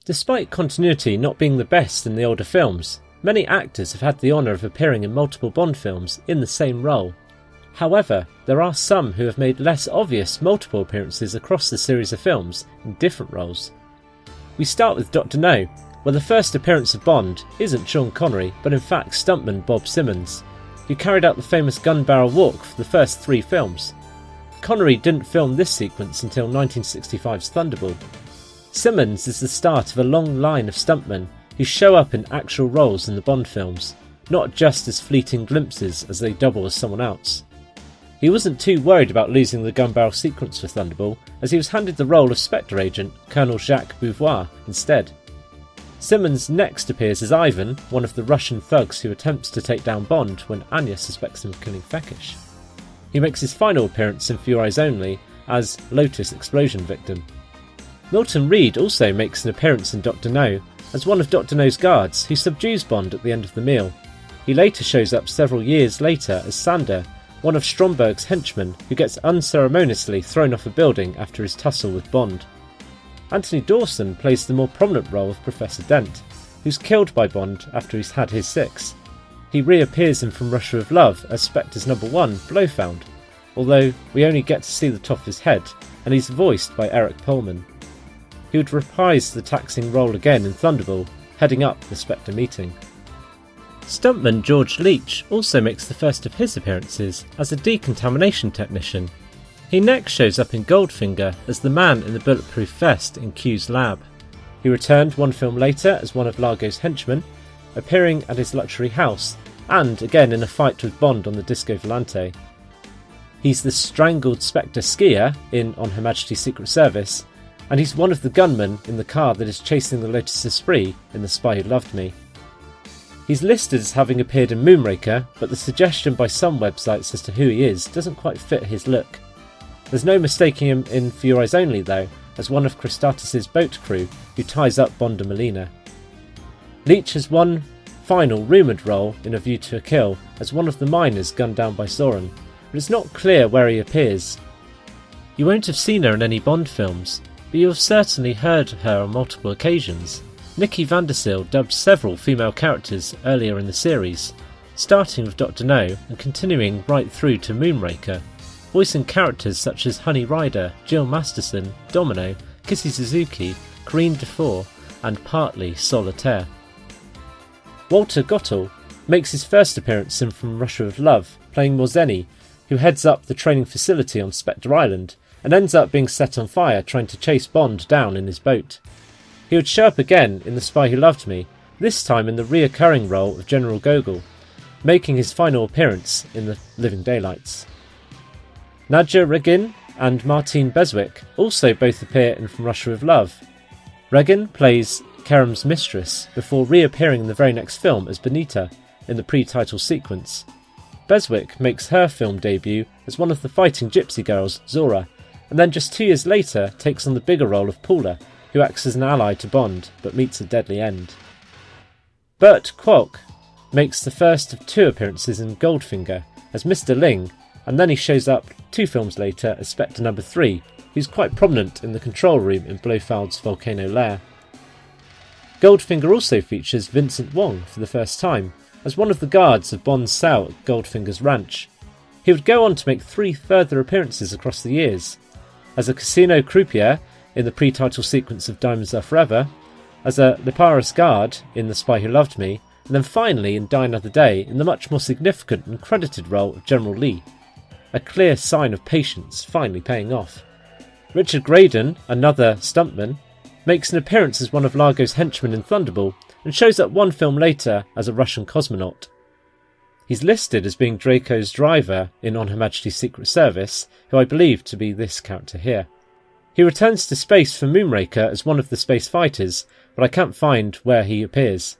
Despite continuity not being the best in the older films, many actors have had the honour of appearing in multiple Bond films in the same role. However, there are some who have made less obvious multiple appearances across the series of films in different roles. We start with Dr. No, where the first appearance of Bond isn't Sean Connery, but in fact stuntman Bob Simmons, who carried out the famous gun barrel walk for the first 3 films. Connery didn't film this sequence until 1965's Thunderball. Simmons is the start of a long line of stuntmen who show up in actual roles in the Bond films, not just as fleeting glimpses as they double as someone else. He wasn't too worried about losing the gun barrel sequence for Thunderball, as he was handed the role of Spectre agent Colonel Jacques Beauvoir instead. Simmons next appears as Ivan, one of the Russian thugs who attempts to take down Bond when Anya suspects him of killing Fekish. He makes his final appearance in For Your Eyes Only as Lotus explosion victim. Milton Reed also makes an appearance in Dr. No as one of Dr. No's guards who subdues Bond at the end of the meal. He later shows up several years later as Sander, one of Stromberg's henchmen who gets unceremoniously thrown off a building after his tussle with Bond. Anthony Dawson plays the more prominent role of Professor Dent, who's killed by Bond after he's had his 6. He reappears in From Russia with Love as Spectre's number 1, Blofeld, although we only get to see the top of his head, and he's voiced by Eric Pullman. He would reprise the taxing role again in Thunderball, heading up the Spectre meeting. Stuntman George Leach also makes the first of his appearances as a decontamination technician. He next shows up in Goldfinger as the man in the bulletproof vest in Q's lab. He returned 1 film later as one of Largo's henchmen, appearing at his luxury house, and again in a fight with Bond on the Disco Volante. He's the strangled Spectre skier in On Her Majesty's Secret Service, and he's one of the gunmen in the car that is chasing the Lotus Esprit in The Spy Who Loved Me. He's listed as having appeared in Moonraker, but the suggestion by some websites as to who he is doesn't quite fit his look. There's no mistaking him in For Your Eyes Only though, as one of Christatis' boat crew who ties up Bond and Melina. Leach has one final rumoured role in A View to a Kill as one of the miners gunned down by Soren, but it's not clear where he appears. You won't have seen her in any Bond films, but you have certainly heard her on multiple occasions. Nikki Vanderseel dubbed several female characters earlier in the series, starting with Dr. No and continuing right through to Moonraker, voicing characters such as Honey Rider, Jill Masterson, Domino, Kissy Suzuki, Corinne Dufour, and partly Solitaire. Walter Gottel makes his first appearance in From Russia with Love, playing Morzeni, who heads up the training facility on Spectre Island and ends up being set on fire trying to chase Bond down in his boat. He would show up again in The Spy Who Loved Me, this time in the reoccurring role of General Gogol, making his final appearance in The Living Daylights. Nadja, Regin and Martine Beswick also both appear in From Russia with Love. Regin plays Kerem's mistress before reappearing in the very next film as Benita in the pre-title sequence. Beswick makes her film debut as one of the fighting gypsy girls, Zora, and then just 2 years later takes on the bigger role of Paula, who acts as an ally to Bond but meets a deadly end. Burt Kwok makes the first of 2 appearances in Goldfinger as Mr. Ling, and then he shows up 2 films later as Spectre number 3, who's quite prominent in the control room in Blofeld's Volcano Lair. Goldfinger also features Vincent Wong for the first time, as one of the guards of Bond's cell at Goldfinger's ranch. He would go on to make 3 further appearances across the years, as a casino croupier in the pre-title sequence of Diamonds Are Forever, as a Liparis guard in The Spy Who Loved Me, and then finally in Die Another Day in the much more significant and credited role of General Lee. A clear sign of patience finally paying off. Richard Graydon, another stuntman, makes an appearance as one of Largo's henchmen in Thunderball and shows up 1 film later as a Russian cosmonaut. He's listed as being Draco's driver in On Her Majesty's Secret Service, who I believe to be this character here. He returns to space for Moonraker as one of the space fighters, but I can't find where he appears.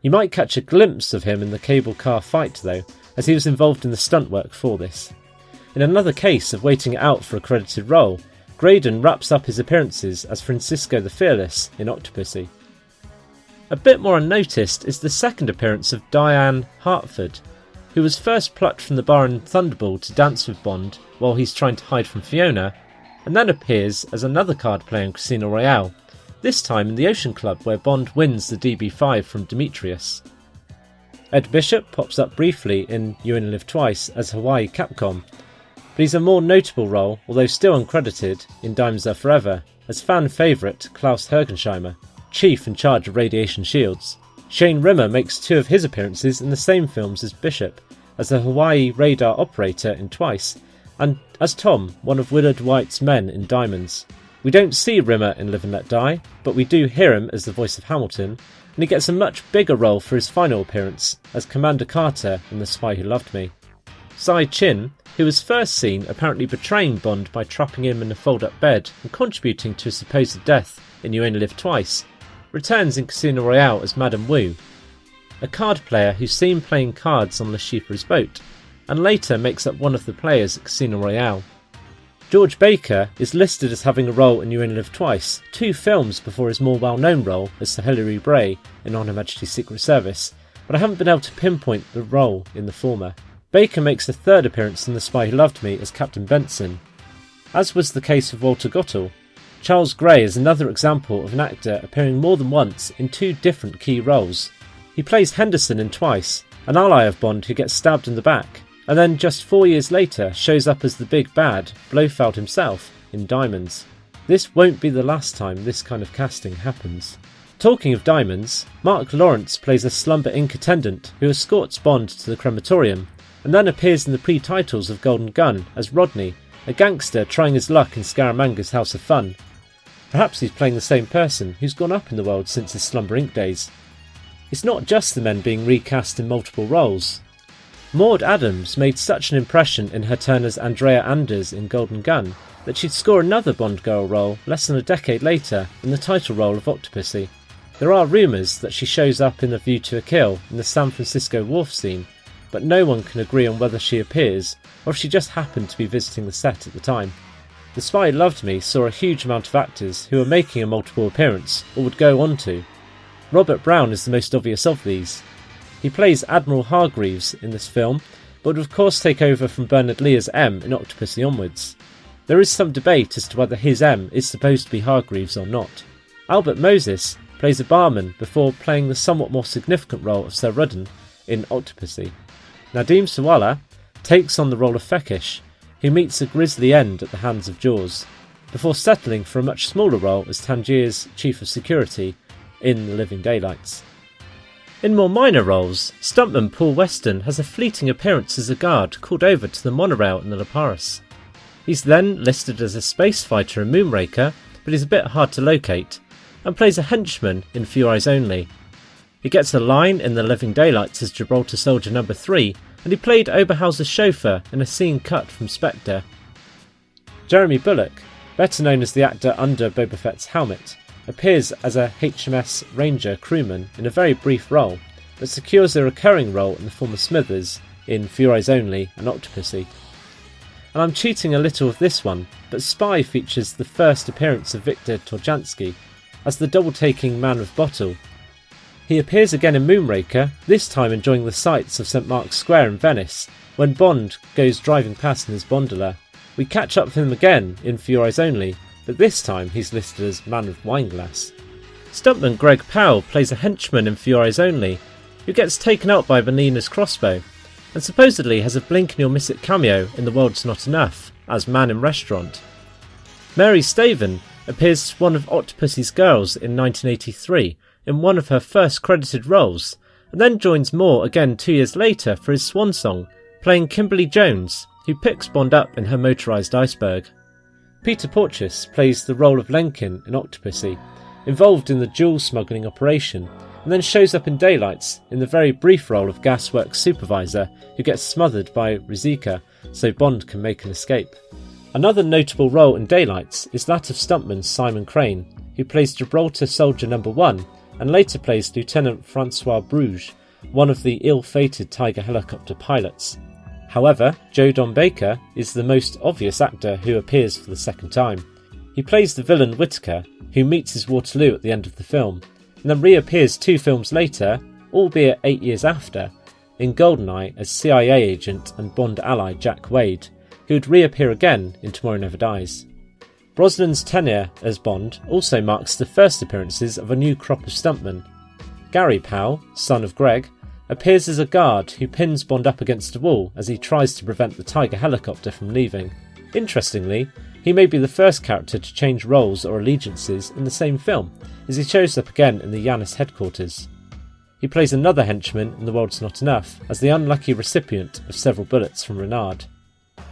You might catch a glimpse of him in the cable car fight though, as he was involved in the stunt work for this. In another case of waiting it out for a credited role, Graydon wraps up his appearances as Francisco the Fearless in Octopussy. A bit more unnoticed is the second appearance of Diane Hartford, who was first plucked from the bar in Thunderball to dance with Bond while he's trying to hide from Fiona, and then appears as another card player in Casino Royale, this time in the Ocean Club where Bond wins the DB5 from Demetrius. Ed Bishop pops up briefly in You Only Live Twice as Hawaii Capcom, but he's a more notable role, although still uncredited, in Diamonds Are Forever as fan favourite Klaus Hergensheimer, chief in charge of radiation shields. Shane Rimmer makes 2 of his appearances in the same films as Bishop, as the Hawaii radar operator in Twice, and as Tom, one of Willard White's men in Diamonds. We don't see Rimmer in Live and Let Die, but we do hear him as the voice of Hamilton, and he gets a much bigger role for his final appearance as Commander Carter in The Spy Who Loved Me. Tsai Chin, who was first seen apparently betraying Bond by trapping him in a fold-up bed and contributing to his supposed death in You Only Live Twice, returns in Casino Royale as Madame Wu, a card player who's seen playing cards on Le Chiffre's boat, and later makes up one of the players at Casino Royale. George Baker is listed as having a role in You Only Live Twice, 2 films before his more well-known role as Sir Hilary Bray in On Her Majesty's Secret Service, but I haven't been able to pinpoint the role in the former. Baker makes a 3rd appearance in The Spy Who Loved Me as Captain Benson. As was the case with Walter Gottel, Charles Gray is another example of an actor appearing more than once in 2 different key roles. He plays Henderson in Twice, an ally of Bond who gets stabbed in the back, and then just 4 years later shows up as the big bad, Blofeld himself, in Diamonds. This won't be the last time this kind of casting happens. Talking of Diamonds, Mark Lawrence plays a Slumber Inc. attendant who escorts Bond to the crematorium, and then appears in the pre-titles of Golden Gun as Rodney, a gangster trying his luck in Scaramanga's House of Fun. Perhaps he's playing the same person who's gone up in the world since his Slumber Inc. days. It's not just the men being recast in multiple roles. Maud Adams made such an impression in her turn as Andrea Anders in Golden Gun that she'd score another Bond girl role less than a decade later in the title role of Octopussy. There are rumours that she shows up in The View to a Kill in the San Francisco wharf scene, but no one can agree on whether she appears or if she just happened to be visiting the set at the time. The Spy Who Loved Me saw a huge amount of actors who were making a multiple appearance or would go on to. Robert Brown is the most obvious of these. He plays Admiral Hargreaves in this film, but would of course take over from Bernard Lee as M in Octopussy onwards. There is some debate as to whether his M is supposed to be Hargreaves or not. Albert Moses plays a barman before playing the somewhat more significant role of Sir Rudden in Octopussy. Nadeem Sawalha takes on the role of Fekish, who meets a grisly end at the hands of Jaws, before settling for a much smaller role as Tangier's Chief of Security in The Living Daylights. In more minor roles, stuntman Paul Weston has a fleeting appearance as a guard called over to the monorail in the Leparis. He's then listed as a space fighter in Moonraker, but he's a bit hard to locate, and plays a henchman in Few Eyes Only. He gets a line in The Living Daylights as Gibraltar Soldier No. 3, and he played Oberhauser's chauffeur in a scene cut from Spectre. Jeremy Bullock, better known as the actor under Boba Fett's helmet, appears as a HMS Ranger crewman in a very brief role, but secures a recurring role in the form of Smithers in Few Eyes Only and Octopussy. And I'm cheating a little with this one, but Spy features the first appearance of Victor Torjansky as the double-taking man with bottle. He appears again in Moonraker, this time enjoying the sights of St Mark's Square in Venice, when Bond goes driving past in his gondola. We catch up with him again in Few Eyes Only, but this time he's listed as Man with Wineglass. Stuntman Greg Powell plays a henchman in Few Eyes Only, who gets taken out by Benina's crossbow, and supposedly has a blink and you'll miss it cameo in The World's Not Enough, as Man in Restaurant. Mary Staven appears as one of Octopussy's girls in 1983, in one of her first credited roles, and then joins Moore again 2 years later for his swan song, playing Kimberly Jones, who picks Bond up in her motorised iceberg. Peter Porteous plays the role of Lenkin in Octopussy, involved in the jewel smuggling operation, and then shows up in Daylights in the very brief role of Gasworks supervisor who gets smothered by Rizika so Bond can make an escape. Another notable role in Daylights is that of stuntman Simon Crane, who plays Gibraltar Soldier No. 1 and later plays Lieutenant Francois Bruges, one of the ill-fated Tiger helicopter pilots. However, Joe Don Baker is the most obvious actor who appears for the second time. He plays the villain Whitaker, who meets his Waterloo at the end of the film, and then reappears 2 films later, albeit 8 years after, in Goldeneye as CIA agent and Bond ally Jack Wade, who would reappear again in Tomorrow Never Dies. Brosnan's tenure as Bond also marks the first appearances of a new crop of stuntmen. Gary Powell, son of Greg, appears as a guard who pins Bond up against a wall as he tries to prevent the Tiger helicopter from leaving. Interestingly, he may be the first character to change roles or allegiances in the same film, as he shows up again in the Yanis headquarters. He plays another henchman in The World's Not Enough as the unlucky recipient of several bullets from Renard.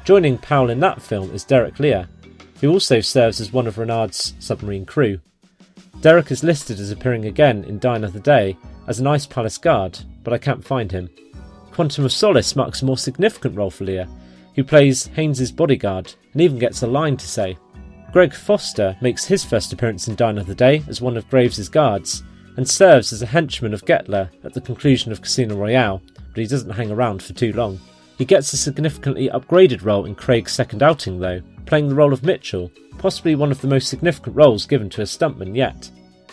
Joining Powell in that film is Derek Lear, who also serves as one of Renard's submarine crew. Derek is listed as appearing again in Die Another Day as an Ice Palace guard, but I can't find him. Quantum of Solace marks a more significant role for Lear, who plays Haynes's bodyguard and even gets a line to say. Greg Foster makes his first appearance in Die Another Day as one of Graves' guards and serves as a henchman of Gottel at the conclusion of Casino Royale, but he doesn't hang around for too long. He gets a significantly upgraded role in Craig's second outing though, playing the role of Mitchell, possibly one of the most significant roles given to a stuntman yet.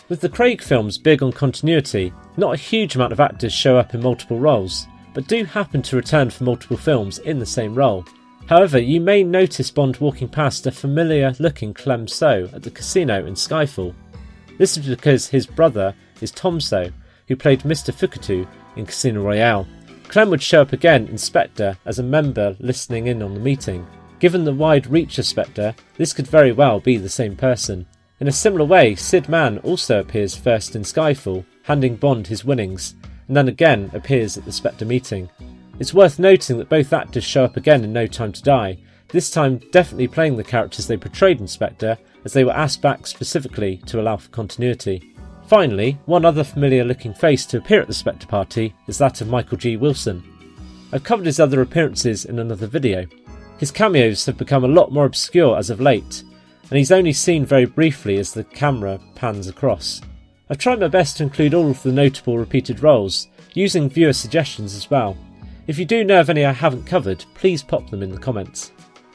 With the Craig films big on continuity, not a huge amount of actors show up in multiple roles, but do happen to return for multiple films in the same role. However, you may notice Bond walking past a familiar-looking Clem Sow at the casino in Skyfall. This is because his brother is Tom Sow, who played Mr. Fukutu in Casino Royale. Clem would show up again in Spectre as a member listening in on the meeting. Given the wide reach of Spectre, this could very well be the same person. In a similar way, Sid Mann also appears first in Skyfall, handing Bond his winnings, and then again appears at the Spectre meeting. It's worth noting that both actors show up again in No Time to Die, this time definitely playing the characters they portrayed in Spectre, as they were asked back specifically to allow for continuity. Finally, one other familiar looking face to appear at the Spectre party is that of Michael G. Wilson. I've covered his other appearances in another video. His cameos have become a lot more obscure as of late, and he's only seen very briefly as the camera pans across. I've tried my best to include all of the notable repeated roles, using viewer suggestions as well. If you do know of any I haven't covered, please pop them in the comments.